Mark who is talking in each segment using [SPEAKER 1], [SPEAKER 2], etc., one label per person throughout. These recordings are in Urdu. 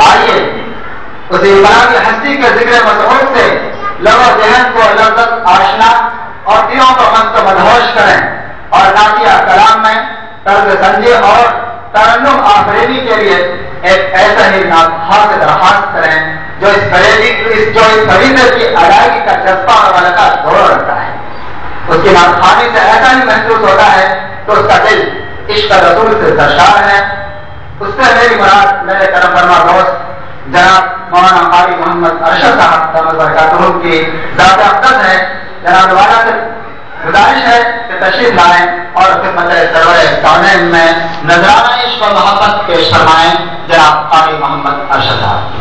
[SPEAKER 1] آئیے اس ایمان ہستی کے ذکر مسعود سے لب و ذہن کو لذت آشنا اور دلوں کو من کو مدہوش کریں اور نعتیہ کلام میں طرز سنجی اور ترنم آفریدی کے لیے ایک ایسا ہی ناخواہ سے درخواست کریں جو اس فریضے کی ادائیگی کا جذبہ اور ملکہ زور رکھتا ہے. اس کی ناخوانی سے ایسا ہی محسوس ہوتا ہے تو اس کا دل عشق رسول سے سرشار ہے. اس سے میری مراد میرے کرم فرما دوست جناب مولانا قاری محمد ارشد صاحب دامت برکاتہ کی ذات اقدس ہے. جناب والا سے گزارش ہے کہ تشریف لائیں اور خدمت سرور کونین میں نذرانہ عشق و محبت پیش فرمائیں. جناب قاری محمد ارشد صاحب.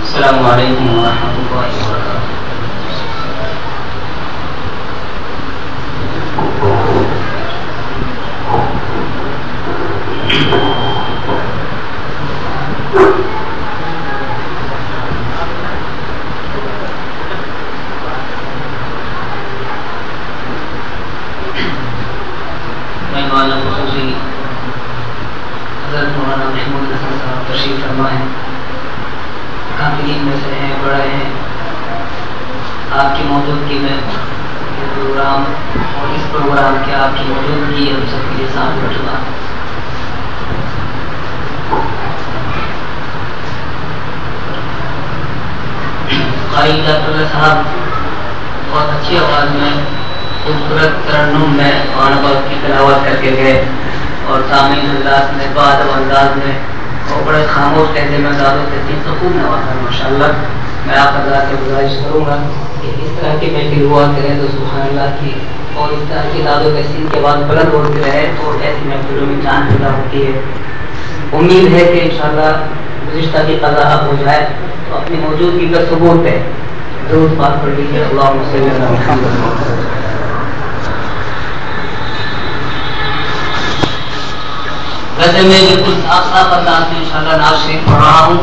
[SPEAKER 2] السلام علیکم ورحمۃ اللہ وبرکاتہ. مہمان خصوصی حضرت مولانا محمود حسن صاحب تشریف فرما ہے. کاملین میں سے ہیں, بڑے ہیں. آپ کی موجودگی میں یہ پروگرام اور اس پروگرام کے آپ کی موجودگی ہم سب کے لیے ساتھ رکھنا. قاری ڈاکٹر صاحب بہت اچھی آواز میں خوبصورت ترنم میں قرآن پاک کی تلاوت کر کے گئے اور سامعین انداز میں بادب انداز میں اور بڑے خاموش لہجے میں داد و تحقیق سے خوب نوازا. ماشاءاللہ میں آپ حضرات سے گزارش کروں گا کہ اس طرح کی محفل ہوا کریں تو سبحان اللہ کی, اور اس طرح کی داد و تحقیق کے بعد بلند ہوتی رہے تو ایسی محفلوں میں جان پیدا ہوتی ہے. امید ہے کہ انشاءاللہ گزشتہ کی قضا اب ہو جائے تو اپنی موجودگی کا ثبوت ہے. درود پاک پڑھ لیجیے. اللہم صلی علی محمد. ویسے میں بالکل صاف صاف انداز میں انشاءاللہ نعت شریف پڑھ رہا ہوں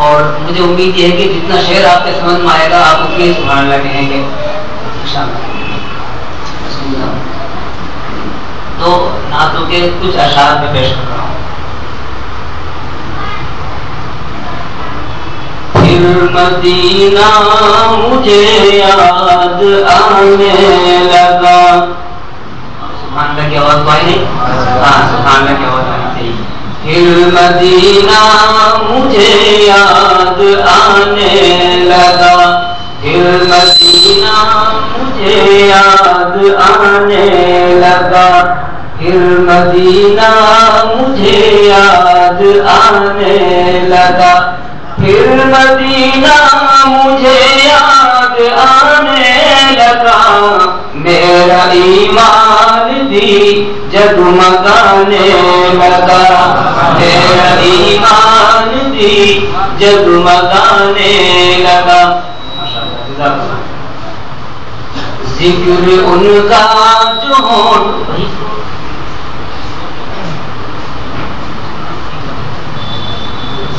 [SPEAKER 2] اور مجھے امید یہ ہے کہ جتنا شعر آپ کے سمجھ میں آئے گا آپ اتنی سبحان اللہ کہیں گے انشاءاللہ. تو نعتوں کے کچھ اشعار میں پیش کر رہا ہوں. پھر مدینہ مجھے یاد آنے لگا. سبحان اللہ کی آواز پائی نہیں؟ ہاں سبحان اللہ کی آواز آنی چاہیے. پھر مدینہ مجھے یاد آنے لگا. پھر مدینہ مجھے یاد آنے لگا. پھر مدینہ مجھے یاد آنے لگا. پھر مدینہ مجھے یاد آنے لگا. میرا ایمان بھی جگمگانے لگا. میرا ایمان بھی جگمگانے لگا. ذکر ان کا جو ہونٹ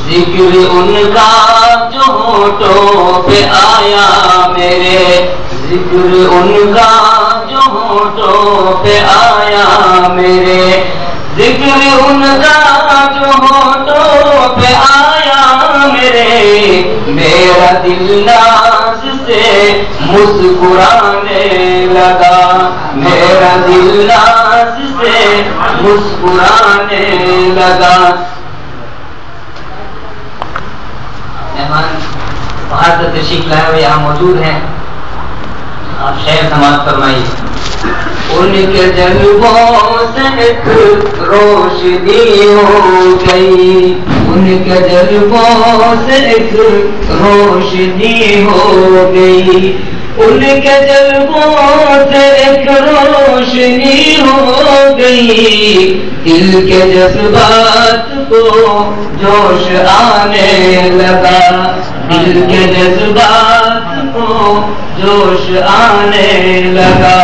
[SPEAKER 2] ذکر ان کا جو ہونٹوں پہ آیا میرے. ذکر ان کا جو ہونٹوں پہ آیا میرے. ذکر ان کا جو ہونٹوں پہ آیا میرے. میرا دل ناز سے مسکرانے لگا. میرا دل ناز سے مسکرانے لگا. مہمان باہر سے تشریف لائے ہوئے یہاں موجود ہیں, آپ شعر سماعت فرمائیے. ان کے جلووں سے ایک روشنی ہو گئی. ان کے جلووں سے ایک روشنی ہو گئی، ان کے جلووں سے ایک روشنی ہو گئی، دل کے جذبات کو جوش آنے لگا، دل کے جذبات کو جوش آنے لگا،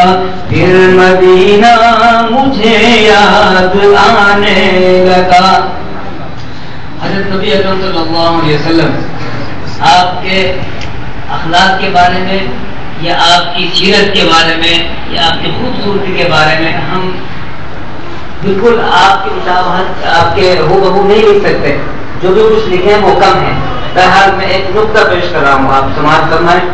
[SPEAKER 2] پھر مدینہ مجھے یاد آنے لگا۔ حضرت نبی اکرم صلی اللہ علیہ وسلم آپ کے اخلاق کے بارے میں یا آپ کی سیرت کے بارے میں یا آپ کی خوبصورتی کے بارے میں ہم بالکل آپ کی مشابہت آپ کے ہو بہو نہیں لکھ سکتے، جو بھی کچھ لکھے ہیں وہ کم ہے۔ بہرحال میں ایک نقطہ پیش کر رہا ہوں، آپ سماعت فرمائیں۔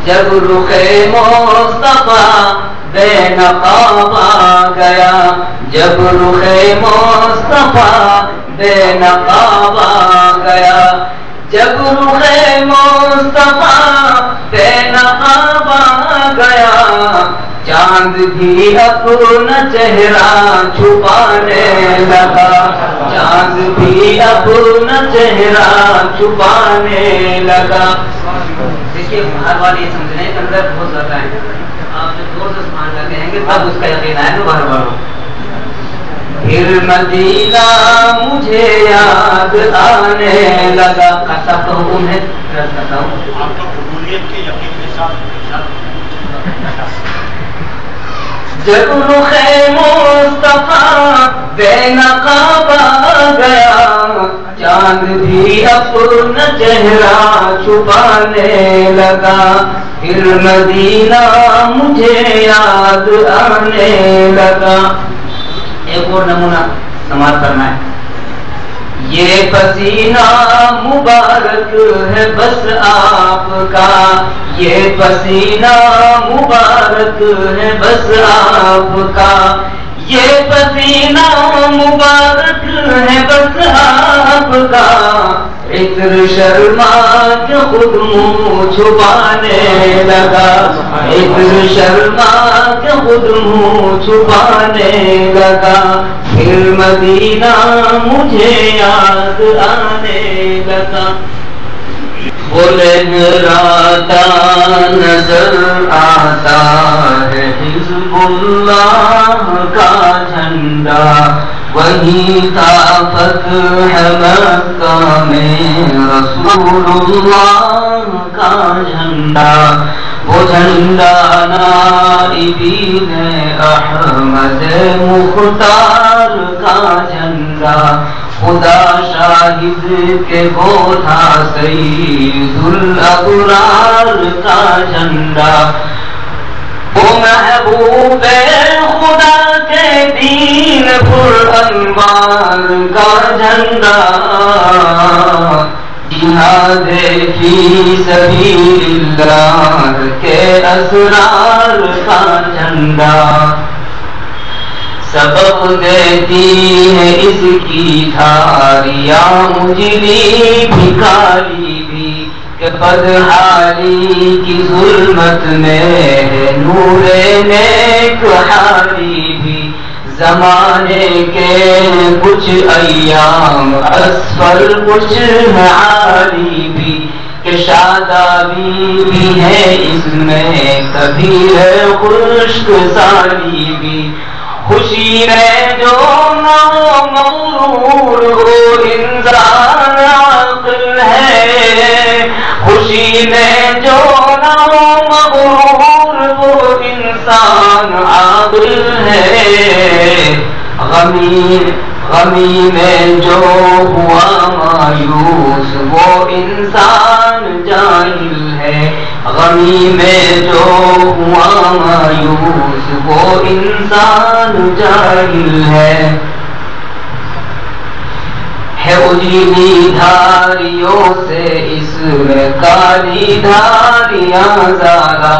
[SPEAKER 2] جب رخ مصطفیٰ بے نقاب آ گیا، جب رخ مصطفیٰ بے نقاب آ گیا، جب رخ مصطفیٰ بے نقاب آ گیا، چاند بھی اپنا چہرہ چھپانے لگا، چاند بھی اپنا چہرہ چھپانے لگا۔ دیکھیے ہر بار یہ سمجھنے کے اندر بہت زیادہ ہے، آپ جب زور سے سبحان اللہ کہیں گے تب اس کا یقین آئے گا بار بار۔ پھر مدینہ مجھے یاد آنے لگا، صاحب کا حکم ہے رد کرتا ہوں، آپ کا قبولیت کے یقین کے ساتھ۔ جب رخ مصطفیٰ بے نقاب آ گیا، چاند بھی اپنا چہرہ چھپانے لگا، پھر مدینہ مجھے یاد آنے لگا۔ ایک اور نمونہ سماعت کرنا ہے۔ یہ پسینہ مبارک ہے بس آپ کا، یہ پسینہ مبارک ہے بس آپ کا، یہ پسینہ مبارک ہے بس آپ کا، عطر شرما کے خود منہ چھپانے لگا، عطر شرما کے خود منہ چھپانے لگا، پھر مدینہ مجھے یاد آنے لگا۔ وہ لہراتا نظر آتا ہے حزب اللہ کا جھنڈا، وہی طاقت ہے مکہ میں رسول اللہ کا جھنڈا، وہ جھنڈا نائبین احمد مختار کا جھنڈا، خدا شاہد کے وہ تھا سید الابرار کا جھنڈا، وہ محبوب خدا کے دین پر انوار کا جھنڈا، جہاد فی سبیل اللہ کے اسرار کا جھنڈا، سبق دیتی ہے اس کی دھاریاں اجلی بھکاری بھی، کہ بدحالی کی ظلمت میں ہے نور نیک حالی بھی، زمانے کے کچھ ایام اسفل کچھ عالی بھی، کہ شادابی بھی ہے اس میں کبھی ہے خشک سالی بھی، خوشی میں جو نہ مغرور ہو انسان عاقل ہے، خوشی میں جو نہ مغرور وہ انسان عاقل ہے، غمی میں جو ہوا مایوس وہ انسان جاہل ہے، غمی میں جو ہوا مایوس وہ انسان جاہل ہے اجلی دھاریوں سے اس میں کالی دھاریاں زیادہ،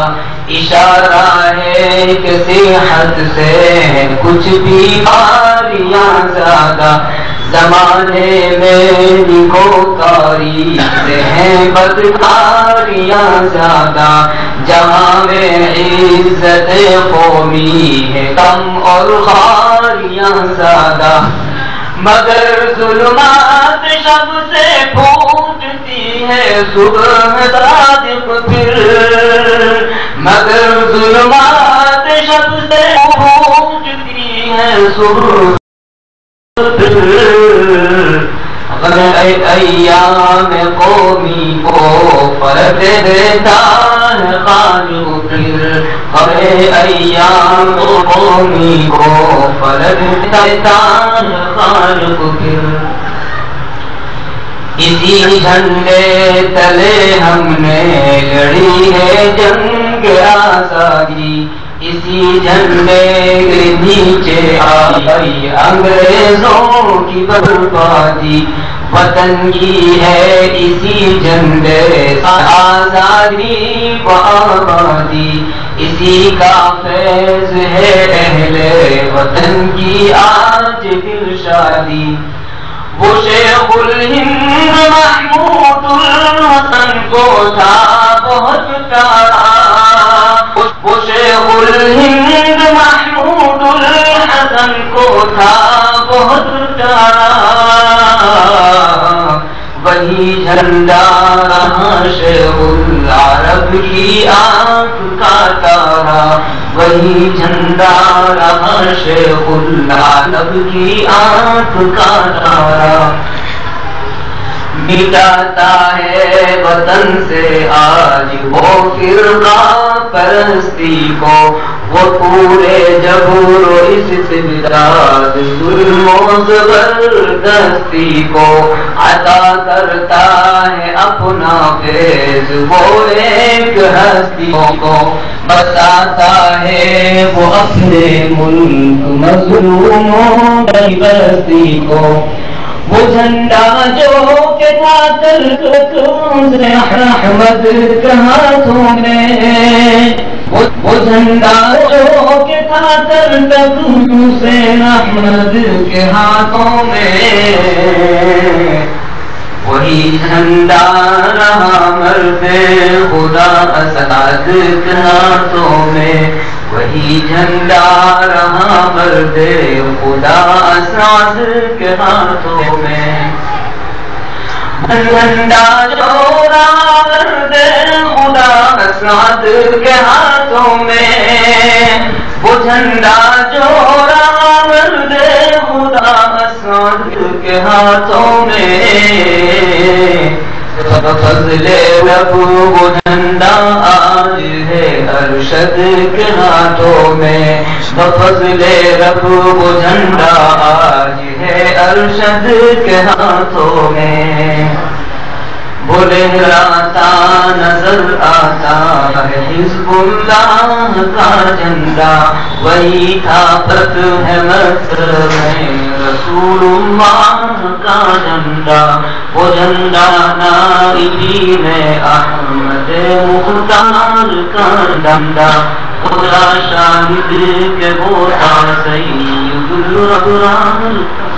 [SPEAKER 2] اشارہ ہے کہ صحت سے کچھ بیماریاں زیادہ، زمانے میں نکوکاری سے ہیں بدکاریاں زیادہ، جہاں میں عزت قومی ہے کم اور خاریاں زیادہ، مگر ظلمات شب سے پھوٹتی ہے صبح صادق پھر، مگر ظلمات شب سے پھوٹتی ہے صبح ایام قومی کو پلٹ دیتا ہے خالق پھر، ہمیں ایام قومی کو پلٹ دیتا ہے خالق پھر، اسی جھنڈے تلے ہم نے لڑی ہے جنگ آزادی، اسی جھنڈے کے نیچے آئی انگریزوں کی بربادی، وطن کی ہے اسی جھنڈے آزادی و آبادی، اسی کا فیض ہے اہل وطن کی آج دل شادی، وہ شیخ الہند محمود الحسن کو تھا بہت پیارا، وہ شیخ الہند محمود الحسن کو تھا بہت پیارا، وہی جھنڈا رہا شیخ العرب کی آنکھ کا تارا، وہی جھنڈا رہا شیخ العرب کی آنکھ کا تارا، مٹاتا ہے وطن سے آج وہ فرقہ پرستی کو، وہ پورے جبر و استبداد ظلم و زبردستی کو عطا کرتا ہے اپنا فیض وہ ایک ہستی کو، بتاتا ہے وہ اپنے ملک مظلوموں کی بستی کو، وہ جھنڈا جو کہ تھا تلک احمد کے ہاتھوں میں، وہ جھنڈا جو کہ تھا تلک حسین احمد کے ہاتھوں میں، وہی جھنڈا رہا مرد خدا اسد کے ہاتھوں میں، وہی جھنڈا رہا مرد خدا اسد کے ہاتھوں میں، جھنڈا جو رہا مرد خدا اسد کے ہاتھوں میں، وہ جھنڈا جو رہا مرد خدا اسد کے ہاتھوں میں، فضل رب وہ جھنڈا آج ہے ارشد کے ہاتھوں میں، فضل رب وہ جھنڈا آج ہے ارشد کے ہاتھوں میں، وہ لہراتا نظر آتا ہے حزب اللہ کا جھنڈا، وہی تھا فتح مصر میں رسول اللہ کا جھنڈا، وہ جھنڈا نائبین احمد مختار کا جھنڈا، خدا شاہد کہ وہ تھا سید الابرار کا